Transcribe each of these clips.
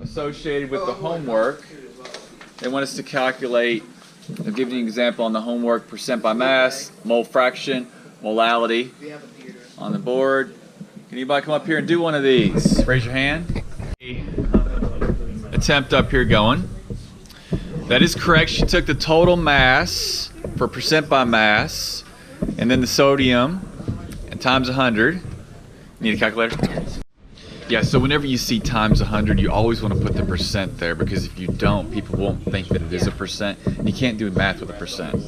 associated with the homework. They want us to calculate, I'll give you an example on the homework, percent by mass, mole fraction, molality on the board. Can anybody come up here and do one of these? Raise your hand. Attempt up here going. That is correct. She took the total mass for percent by mass, and then the sodium, and times 100. Need a calculator? Yeah, so whenever you see times 100, you always want to put the percent there, because if you don't, people won't think that it is a percent. And you can't do math with a percent.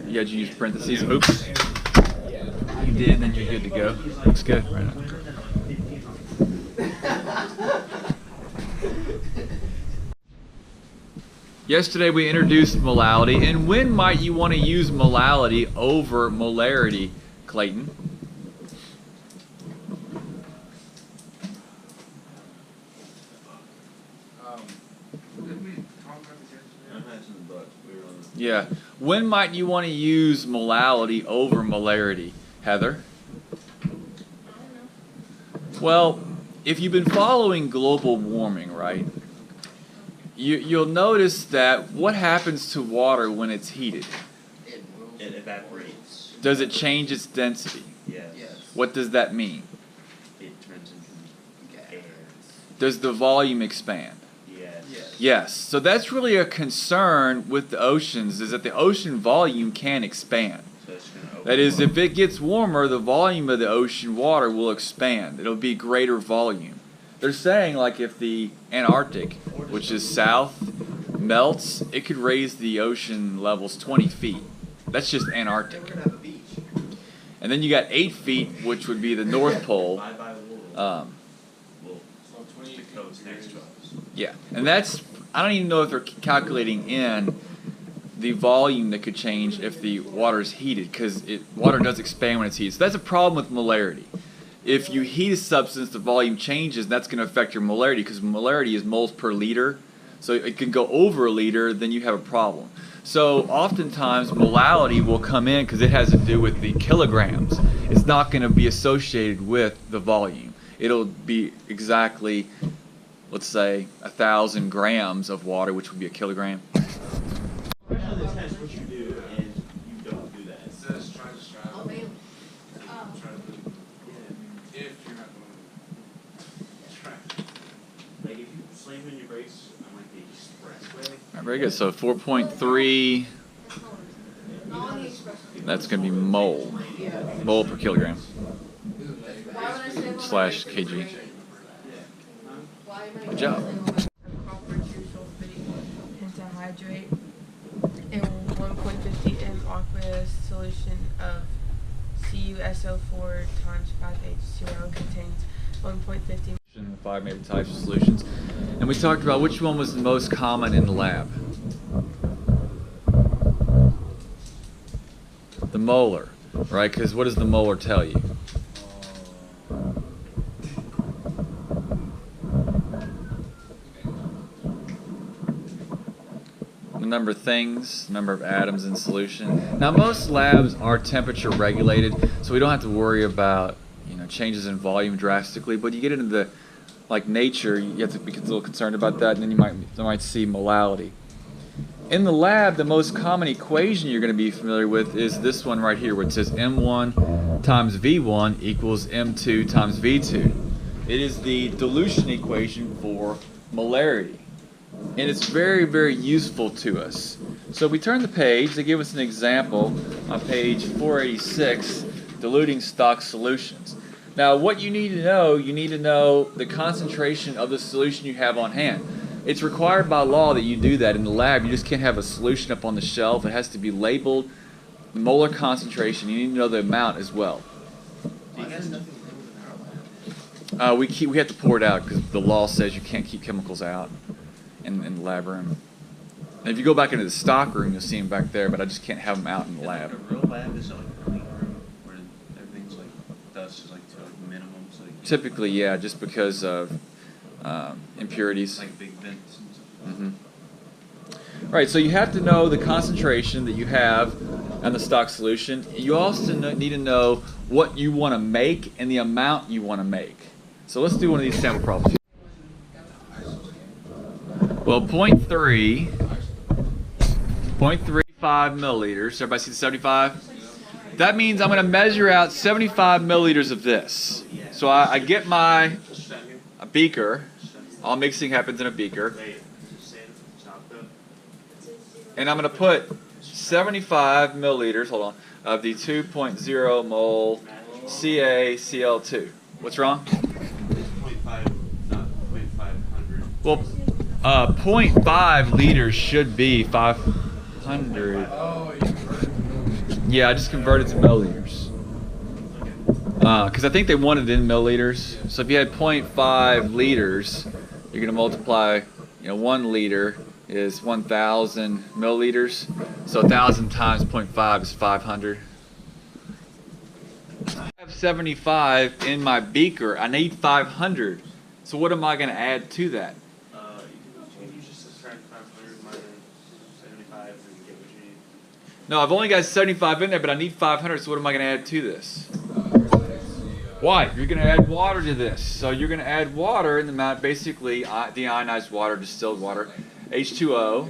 You had to use parentheses. Oops. You did, then you're good to go. Looks good right now. Yesterday we introduced molality, and when might you want to use molality over molarity, Clayton? Yeah. When might you want to use molality over molarity, Heather? Well, if you've been following global warming, right, you'll notice that what happens to water when it's heated? It evaporates. Does it change its density? Yes. What does that mean? It turns into air. Does the volume expand? Yes. Yes. So that's really a concern with the oceans, is that the ocean volume can expand. So it's gonna open That is, up. if it gets warmer, the volume of the ocean water will expand. It'll be greater volume. They're saying, like, if the Antarctic, which is south, melts, it could raise the ocean levels 20 feet. That's just Antarctic. And then you got 8 feet, which would be the North Pole. Bye-bye wool. The coast next to us. Yeah, and that's, I don't even know if they're calculating in the volume that could change if the water is heated, because water does expand when it's heated. So that's a problem with molarity. If you heat a substance, the volume changes, and that's going to affect your molarity, because molarity is moles per liter. So it can go over a liter, then you have a problem. So oftentimes molality will come in because it has to do with the kilograms. It's not going to be associated with the volume. It'll be exactly, let's say, 1,000 grams of water, which would be a kilogram. Especially the test, what you do is you don't do that. It says try to strive. Try to if you're not going to try. Like if you slam in your brakes on like the expressway. All right, very good. So 4.3, that's going to be mole per kilogram slash kg. Good job. Pentahydrate in 1.50 m aqueous solution of CuSO4 times 5H2O contains 1.50. 5 major types of solutions. And we talked about which one was the most common in the lab. The molar, right? Because what does the molar tell you? The number of things, number of atoms in solution. Now most labs are temperature regulated, so we don't have to worry about changes in volume drastically, but you get into the nature, you have to be a little concerned about that, and then you might see molality. In the lab, the most common equation you're going to be familiar with is this one right here, where it says M1 times V1 equals M2 times V2. It is the dilution equation for molarity. and it's very, very useful to us. So we turn the page. They give us an example on page 486, diluting stock solutions. Now, what you need to know the concentration of the solution you have on hand. It's required by law that you do that in the lab. You just can't have a solution up on the shelf. It has to be labeled, the molar concentration. You need to know the amount as well. We have to pour it out because the law says you can't keep chemicals out in the lab room. And if you go back into the stock room, you'll see them back there, but I just can't have them out in the lab. Like a real lab is like a clean room where everything's like dust is like to like minimum. So you Typically, yeah, just because of impurities. like big vents and stuff. Mm-hmm. All right, so you have to know the concentration that you have on the stock solution. You also need to know what you want to make and the amount you want to make. So let's do one of these sample problems. Well, 0.35 milliliters. Everybody see the 75? That means I'm going to measure out 75 milliliters of this. So I get a beaker. All mixing happens in a beaker. And I'm going to put 75 milliliters, hold on, of the 2.0 mole CaCl2. What's wrong? 0.5, not 0.500. Well, 0.5 liters should be 500. Yeah, I just converted to milliliters. Because I think they wanted it in milliliters. So if you had 0.5 liters, you're going to multiply, 1 liter is 1,000 milliliters. So 1,000 times 0.5 is 500. I have 75 in my beaker. I need 500. So what am I going to add to that? You can just subtract 500 minus 75 and get what you need. No, I've only got 75 in there, but I need 500. So what am I going to add to this? Why? You're going to add water to this. So you're going to add water in the amount, basically deionized water, distilled water, H2O,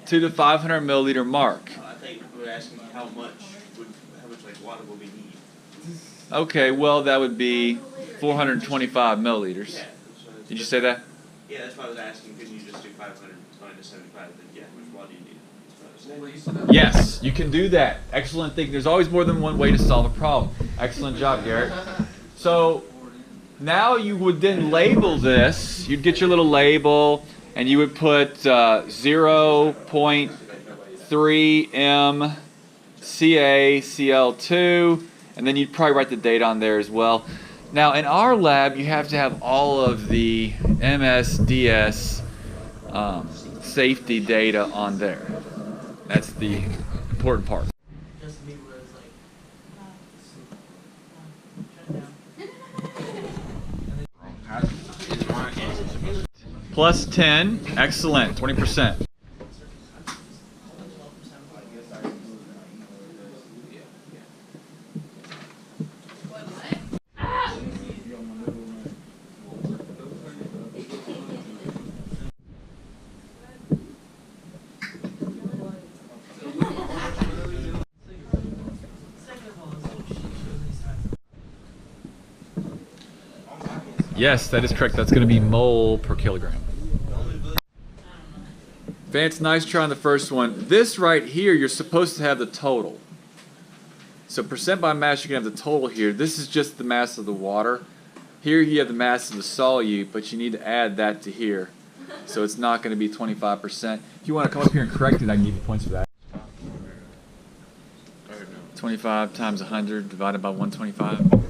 to the 500 milliliter mark. I think we're asking how much like water will we need. Okay, well that would be 425 milliliters. Yeah. Did you say that? Yeah, that's why I was asking. Couldn't you just do 500 minus 75? Then yeah, how much water do you need? That's what I was saying. Yes, you can do that. Excellent thing. There's always more than one way to solve a problem. Excellent job, Garrett. So now you would then label this. You'd get your little label, and you would put 0.3 m CaCl2, and then you'd probably write the date on there as well. Now in our lab, you have to have all of the MSDS safety data on there. That's the important part. Plus 10, excellent, 20%. Yes, that is correct. That's going to be mole per kilogram. Vance, nice try on the first one. This right here, you're supposed to have the total. So percent by mass, you can have the total here. This is just the mass of the water. Here you have the mass of the solute, but you need to add that to here. So it's not going to be 25%. If you want to come up here and correct it, I can give you points for that. 25 times 100 divided by 125.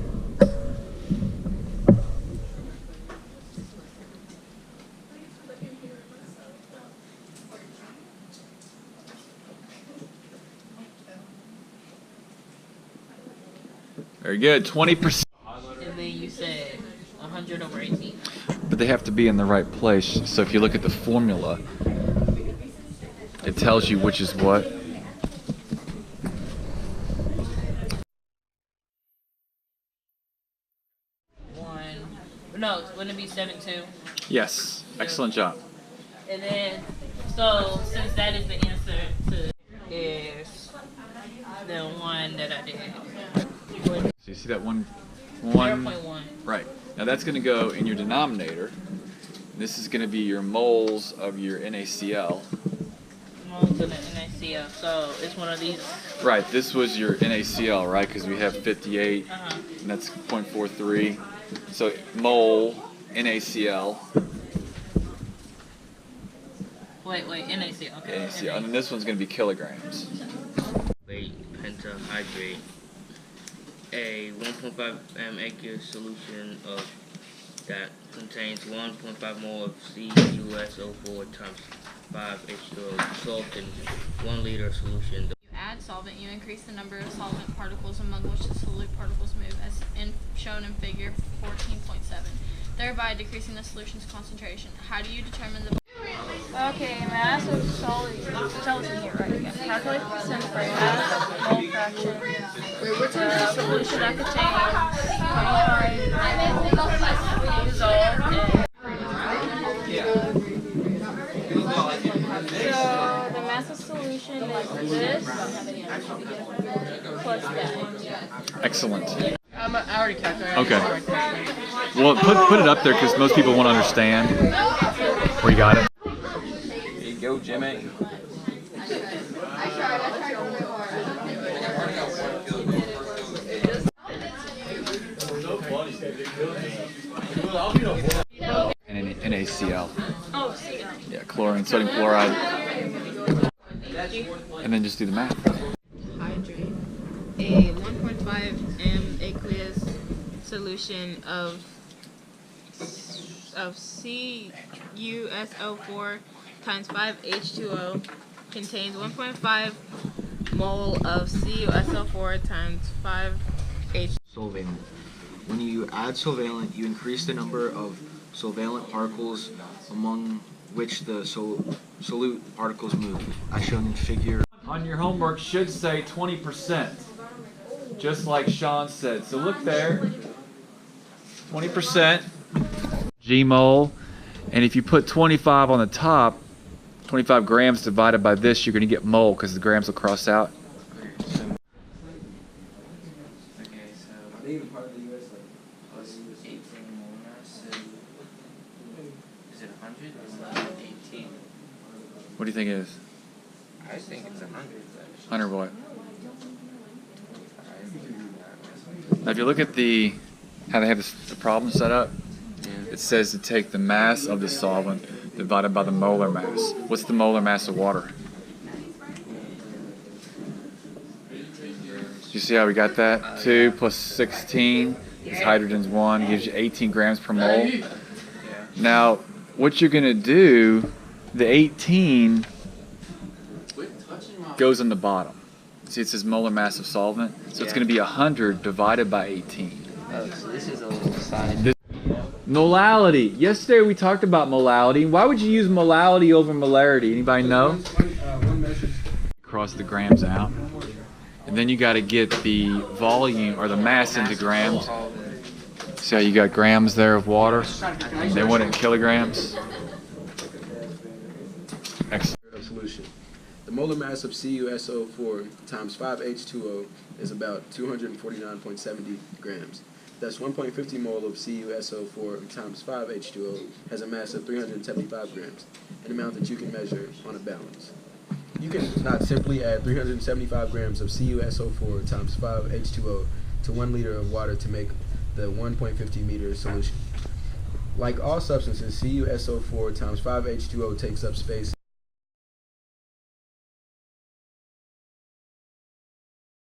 Very good, 20%. And then you said 100 over 18. But they have to be in the right place. So if you look at the formula, it tells you which is what. No, wouldn't it be 7.2? Yes, excellent job. And then, so since that is the answer to is the one that I did. So you see that one? 0.1. Right. Now that's going to go in your denominator. This is going to be your moles of your NaCl. Moles of the NaCl. So it's one of these. Right, this was your NaCl, right? Because we have 58, Uh-huh. and that's 0.43. So mole NaCl. Wait, NaCl. Okay. NaCl. And then this one's going to be kilograms. Pentahydrate, a 1.5 aqueous solution of that contains 1.5 mole of CuSO4 times 5 H2O dissolved in 1 liter solution. You add solvent, you increase the number of solvent particles among which the solute particles move, as shown in figure 14.7, thereby decreasing the solution's concentration. How do you determine the... Okay, mass of solution here, right? Yeah. Calculate the percent for mass, mole fraction. Wait, what's the solution that contains 25 dissolved in... So the mass of solution is this plus that. Excellent. I already calculated. Okay. Well, put it up there because most people won't understand. We got it. There you go, Jimmy. And NaCl. Oh, Cl. Yeah, chlorine, sodium chloride. And then just do the math. Hydrate, a 1.5 m aqueous solution of CuSO4 times 5 H2O contains 1.5 mole of CuSO4 times 5 H. Solvent. When you add solvent, you increase the number of solvent particles among which the solute particles move, as shown in figure. On your homework should say 20%, just like Sean said. So look there, 20% G-mole, and if you put 25 on the top, 25 grams divided by this, you're going to get mole because the grams will cross out. Is it 100 or 18? What do you think it is? I think it's 100. 100 what? Now if you look at how they have the problem set up, it says to take the mass of the solvent divided by the molar mass. What's the molar mass of water? You see how we got that? 2 plus 16 is hydrogen's 1, gives you 18 grams per mole. Now, what you're going to do, the 18 goes on the bottom. See, it says molar mass of solvent. So it's going to be 100 divided by 18. Oh, so this is a little side. Molality. Yesterday we talked about molality. Why would you use molality over molarity? Anybody know? Cross the grams out. And then you got to get the volume or the mass into grams. See how you got grams there of water? They want it in kilograms. Excellent. Solution. The molar mass of CuSO4 times 5H2O is about 249.70 grams. Thus, 1.50 mole of CuSO4 times 5H2O has a mass of 375 grams, an amount that you can measure on a balance. You can not simply add 375 grams of CuSO4 times 5H2O to 1 liter of water to make the 1.50 meter solution. Like all substances, CuSO4 times 5H2O takes up space